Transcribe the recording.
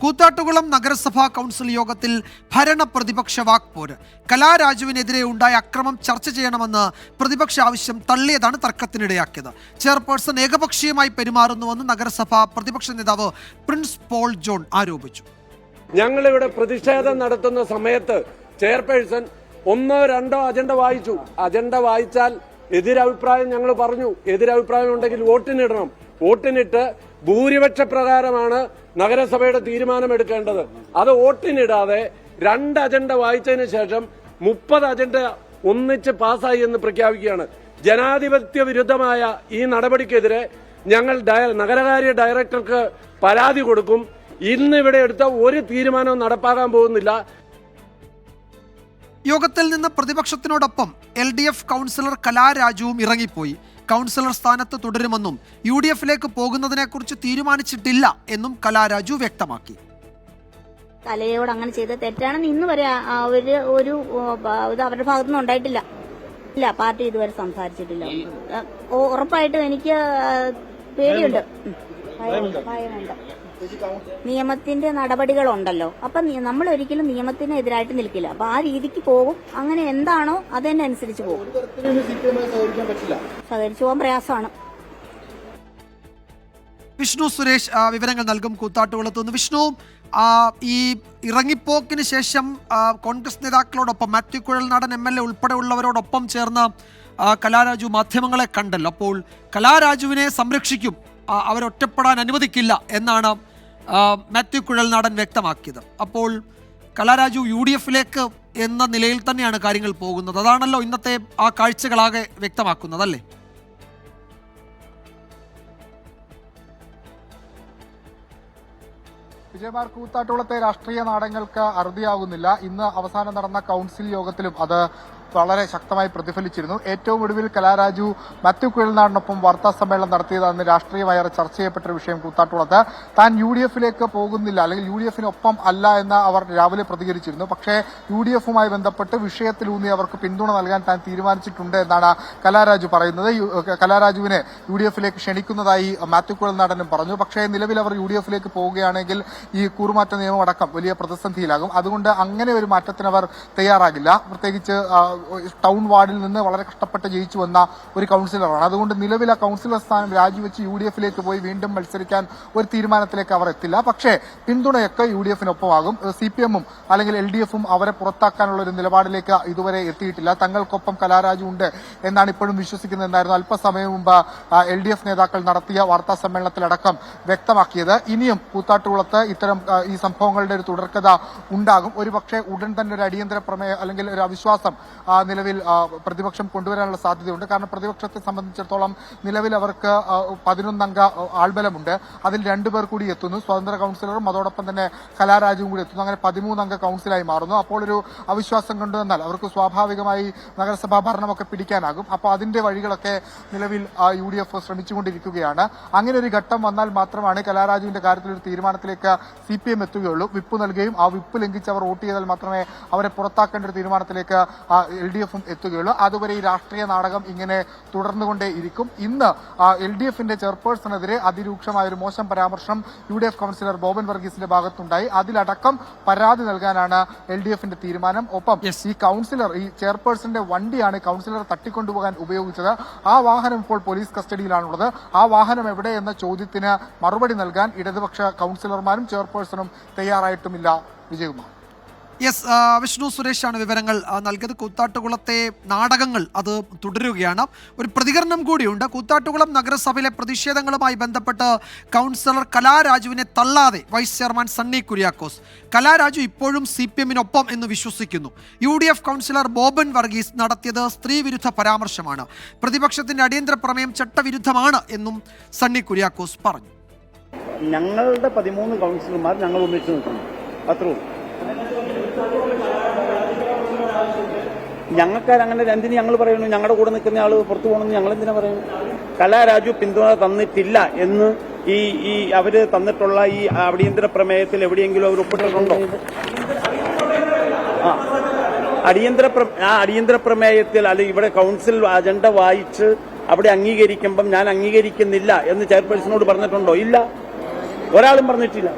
കൂത്താട്ടുകുളം നഗരസഭാ കൗൺസിൽ യോഗത്തിൽ ഭരണ പ്രതിപക്ഷ വാക്പോര്. കലാരാജുവിനെതിരെ ഉണ്ടായ അക്രമം ചർച്ച ചെയ്യണമെന്ന് പ്രതിപക്ഷ ആവശ്യം തള്ളിയതാണ് തർക്കത്തിനിടയാക്കിയത്. ചെയർപേഴ്സൺ ഏകപക്ഷീയമായി പെരുമാറുന്നുവെന്ന് നഗരസഭാ പ്രതിപക്ഷ നേതാവ് പ്രിൻസ് പോൾ ജോൺ ആരോപിച്ചു. ഞങ്ങളിവിടെ പ്രതിഷേധം നടത്തുന്ന സമയത്ത് ചെയർപേഴ്സൺ ഒന്നോ രണ്ടോ അജണ്ട വായിച്ചു. അജണ്ട വായിച്ചാൽ എതിരഭിപ്രായം ഞങ്ങൾ പറഞ്ഞു. എതിരഭിപ്രായം ഉണ്ടെങ്കിൽ വോട്ടിനിടണം. വോട്ടിനിട്ട് ഭൂരിപക്ഷ പ്രകാരമാണ് നഗരസഭയുടെ തീരുമാനമെടുക്കേണ്ടത്. അത് വോട്ടിനിടാതെ 2 അജണ്ട വായിച്ചതിന് ശേഷം 30 അജണ്ട ഒന്നിച്ച് പാസ്സായി എന്ന് പ്രഖ്യാപിക്കുകയാണ്. ജനാധിപത്യ വിരുദ്ധമായ ഈ നടപടിക്കെതിരെ ഞങ്ങൾ നഗരകാര്യ ഡയറക്ടർക്ക് പരാതി കൊടുക്കും. ഇന്നിവിടെ എടുത്ത ഒരു തീരുമാനവും നടപ്പാക്കാൻ പോകുന്നില്ല. യോഗത്തിൽ നിന്ന് പ്രതിപക്ഷത്തിനോടൊപ്പം LDF കൗൺസിലർ കലാരാജുവും ഇറങ്ങിപ്പോയി. കൗൺസിലർ സ്ഥാനത്ത് തുടരുമെന്നും UDFിലേക്ക് പോകുന്നതിനെക്കുറിച്ച് തീരുമാനിച്ചിട്ടില്ല എന്നും കലാരാജു വ്യക്തമാക്കി. കലയോട് അങ്ങനെ ചെയ്ത തെറ്റാണെന്ന് ഇന്ന് വരെ ഒരു ഇത് അവരുടെ ഭാഗത്തുനിന്ന് ഉണ്ടായിട്ടില്ല. ഇല്ല, പാർട്ടി ഇതുവരെ സംസാരിച്ചിട്ടില്ല. ഉറപ്പായിട്ടും എനിക്ക് പേടിയുണ്ട്, ഭയമുണ്ട്. നിയമത്തിന്റെ നടപടികളുണ്ടല്ലോ. അപ്പൊ നമ്മൾ ഒരിക്കലും നിയമത്തിനെതിരായിട്ട് നിൽക്കില്ല. അപ്പൊ ആ രീതിക്ക് പോകും. അങ്ങനെ എന്താണോ അതിനെ അനുസരിച്ച് പോകും. സഹകരിച്ചു പോകാൻ പ്രയാസമാണ്. വിഷ്ണു സുരേഷ് വിവരങ്ങൾ നൽകും കൂത്താട്ടുകുളത്തുനിന്ന്. വിഷ്ണു, ഈ ഇറങ്ങിപ്പോക്കിന് ശേഷം കോൺഗ്രസ് നേതാക്കളോടൊപ്പം മാത്യു കുഴൽനാടൻ MLA ഉൾപ്പെടെയുള്ളവരോടൊപ്പം ചേർന്ന് കലാരാജു മാധ്യമങ്ങളെ കണ്ടല്ലോ. അപ്പോൾ കലാരാജുവിനെ സംരക്ഷിക്കും, അവരൊറ്റപ്പെടാൻ അനുവദിക്കില്ല എന്നാണ് മാത്യു കുഴൽനാടൻ വ്യക്തമാക്കിയത്. അപ്പോൾ കലാരാജു UDFിലേക്ക് എന്ന നിലയിൽ തന്നെയാണ് കാര്യങ്ങൾ പോകുന്നത്. അതാണല്ലോ ഇന്നത്തെ ആ കാഴ്ചകളാകെ വ്യക്തമാക്കുന്നതല്ലേ? വിജയകുമാർ, കൂത്താട്ടുകുളത്തെ രാഷ്ട്രീയ നാടകങ്ങൾക്ക് അറുതിയാകുന്നില്ല. ഇന്ന് അവസാനം നടന്ന കൗൺസിൽ യോഗത്തിലും അത് വളരെ ശക്തമായി പ്രതിഫലിച്ചിരുന്നു. ഏറ്റവും ഒടുവിൽ കലാരാജു മാത്യു കുഴൽനാടിനൊപ്പം വാർത്താ സമ്മേളനം നടത്തിയതാണ് രാഷ്ട്രീയമായി ചർച്ച ചെയ്യപ്പെട്ട വിഷയം. കൂത്താട്ടുകുളത്ത് താൻ UDFിലേക്ക് പോകുന്നില്ല, അല്ലെങ്കിൽ UDFിനൊപ്പം അല്ല എന്ന് അവർ രാവിലെ പ്രതികരിച്ചിരുന്നു. പക്ഷേ UDFുമായി ബന്ധപ്പെട്ട് വിഷയത്തിലൂന്നി അവർക്ക് പിന്തുണ നൽകാൻ താൻ തീരുമാനിച്ചിട്ടുണ്ട് എന്നാണ് കലാരാജു പറയുന്നത്. കലാരാജുവിനെ UDFിലേക്ക് ക്ഷണിക്കുന്നതായി മാത്യു കുഴൽനാടനും പറഞ്ഞു. പക്ഷേ നിലവിൽ അവർ UDFിലേക്ക് പോവുകയാണെങ്കിൽ ഈ കൂറുമാറ്റ നിയമം അടക്കം വലിയ പ്രതിസന്ധിയിലാകും. അതുകൊണ്ട് അങ്ങനെ ഒരു മാറ്റത്തിന് അവർ തയ്യാറാകില്ല. പ്രത്യേകിച്ച് ടൗൺ വാർഡിൽ നിന്ന് വളരെ കഷ്ടപ്പെട്ട് ജയിച്ചു വന്ന ഒരു കൗൺസിലറാണ്. അതുകൊണ്ട് നിലവിൽ ആ കൗൺസിലർ സ്ഥാനം രാജിവെച്ച് UDFിലേക്ക് പോയി വീണ്ടും മത്സരിക്കാൻ ഒരു തീരുമാനത്തിലേക്ക് അവർ എത്തില്ല. പക്ഷേ പിന്തുണയൊക്കെ UDFിനൊപ്പമാകും. CPMഉം അല്ലെങ്കിൽ LDFും അവരെ പുറത്താക്കാനുള്ള ഒരു നിലപാടിലേക്ക് ഇതുവരെ എത്തിയിട്ടില്ല. തങ്ങൾക്കൊപ്പം കലാരാജു ഉണ്ട് എന്നാണ് ഇപ്പോഴും വിശ്വസിക്കുന്നത് എന്നായിരുന്നു അല്പസമയം മുമ്പ് LDF നേതാക്കൾ നടത്തിയ വാർത്താ സമ്മേളനത്തിലടക്കം വ്യക്തമാക്കിയത്. ഇനിയും കൂത്താട്ടുകുളത്ത് ഇത്തരം ഈ സംഭവങ്ങളുടെ ഒരു തുടർക്കഥ ഉണ്ടാകും. ഒരുപക്ഷെ ഉടൻ തന്നെ ഒരു അടിയന്തര പ്രമേയം അല്ലെങ്കിൽ ഒരു അവിശ്വാസം നിലവിൽ പ്രതിപക്ഷം കൊണ്ടുവരാനുള്ള സാധ്യതയുണ്ട്. കാരണം പ്രതിപക്ഷത്തെ സംബന്ധിച്ചിടത്തോളം നിലവിൽ അവർക്ക് 11 അംഗ ആൾബലമുണ്ട്. അതിൽ 2 പേർ കൂടി എത്തുന്നു, സ്വതന്ത്ര കൗൺസിലറും അതോടൊപ്പം തന്നെ കലാരാജുവും കൂടി എത്തുന്നു. അങ്ങനെ 13 അംഗ കൗൺസിലായി മാറുന്നു. അപ്പോൾ ഒരു അവിശ്വാസം കൊണ്ടുവന്നാൽ അവർക്ക് സ്വാഭാവികമായി നഗരസഭാ ഭരണമൊക്കെ പിടിക്കാനാകും. അപ്പോൾ അതിന്റെ വഴികളൊക്കെ നിലവിൽ UDF ശ്രമിച്ചുകൊണ്ടിരിക്കുകയാണ്. അങ്ങനെ ഒരു ഘട്ടം വന്നാൽ മാത്രമാണ് കലാരാജുവിന്റെ കാര്യത്തിൽ ഒരു തീരുമാനത്തിലേക്ക് CPM എത്തുകയുള്ളൂ. വിപ്പ് നൽകുകയും ആ വിപ്പ് ലംഘിച്ച് അവർ വോട്ട് ചെയ്താൽ മാത്രമേ അവരെ പുറത്താക്കേണ്ട ഒരു തീരുമാനത്തിലേക്ക് LDFും എത്തുകയുള്ളൂ. അതുവരെ ഈ രാഷ്ട്രീയ നാടകം ഇങ്ങനെ തുടർന്നുകൊണ്ടേയിരിക്കും. ഇന്ന് LDFിന്റെ ചെയർപേഴ്സണെതിരെ അതിരൂക്ഷമായ ഒരു മോശം പരാമർശം UDF കൗൺസിലർ ബോബൻ വർഗീസിന്റെ ഭാഗത്തുണ്ടായി. അതിലടക്കം പരാതി നൽകാനാണ് LDFിന്റെ തീരുമാനം. ഒപ്പം ഈ കൗൺസിലർ, ഈ ചെയർപേഴ്സന്റെ വണ്ടിയാണ് കൗൺസിലർ തട്ടിക്കൊണ്ടുപോകാൻ ഉപയോഗിച്ചത്. ആ വാഹനം ഇപ്പോൾ പോലീസ് കസ്റ്റഡിയിലാണുള്ളത്. ആ വാഹനം എവിടെ എന്ന ചോദ്യത്തിന് മറുപടി നൽകാൻ ഇടതുപക്ഷ കൗൺസിലർമാരും ചെയർപേഴ്സണും തയ്യാറായിട്ടുമില്ല. വിജയകുമാർ. വിഷ്ണു സുരേഷാണ് വിവരങ്ങൾ നൽകിയത്. കൂത്താട്ടുകുളത്തെ നാടകങ്ങൾ അത് തുടരുകയാണ്. ഒരു പ്രതികരണം കൂടിയുണ്ട്. കൂത്താട്ടുകുളം നഗരസഭയിലെ പ്രതിഷേധങ്ങളുമായി ബന്ധപ്പെട്ട് കൗൺസിലർ കലാരാജുവിനെ തള്ളാതെ വൈസ് ചെയർമാൻ സണ്ണി കുര്യാക്കോസ്. കലാരാജു ഇപ്പോഴും CPMനൊപ്പം എന്ന് വിശ്വസിക്കുന്നു. UDF കൗൺസിലർ ബോബൻ വർഗീസ് നടത്തിയത് സ്ത്രീവിരുദ്ധ പരാമർശമാണ്. പ്രതിപക്ഷത്തിന്റെ അടിയന്തര പ്രമേയം ചട്ടവിരുദ്ധമാണ് എന്നും സണ്ണി കുര്യാക്കോസ് പറഞ്ഞു. ഞങ്ങളുടെ 13 കൗൺസിലർമാർ ഞങ്ങൾ ഒന്നിച്ചു നിൽക്കുന്നു, അത്രേ. ഞങ്ങൾക്കാർ അങ്ങനെ എന്തിന് ഞങ്ങൾ പറയുന്നു? ഞങ്ങളുടെ കൂടെ നിൽക്കുന്ന ആള് പുറത്തു പോകണമെന്ന് ഞങ്ങൾ എന്തിനാ പറയുന്നു? കലാരാജു പിന്തുണ തന്നിട്ടില്ല എന്ന് ഈ അവര് തന്നിട്ടുള്ള ഈ അടിയന്തര പ്രമേയത്തിൽ എവിടെയെങ്കിലും അവർ ഒപ്പിട്ടിട്ടുണ്ടോ? അടിയന്തര പ്രമേയത്തിൽ അല്ലെങ്കിൽ ഇവിടെ കൗൺസിൽ അജണ്ട വായിച്ച് അവിടെ അംഗീകരിക്കുമ്പം ഞാൻ അംഗീകരിക്കുന്നില്ല എന്ന് ചെയർപേഴ്സണോട് പറഞ്ഞിട്ടുണ്ടോ? ഇല്ല, ഒരാളും പറഞ്ഞിട്ടില്ല.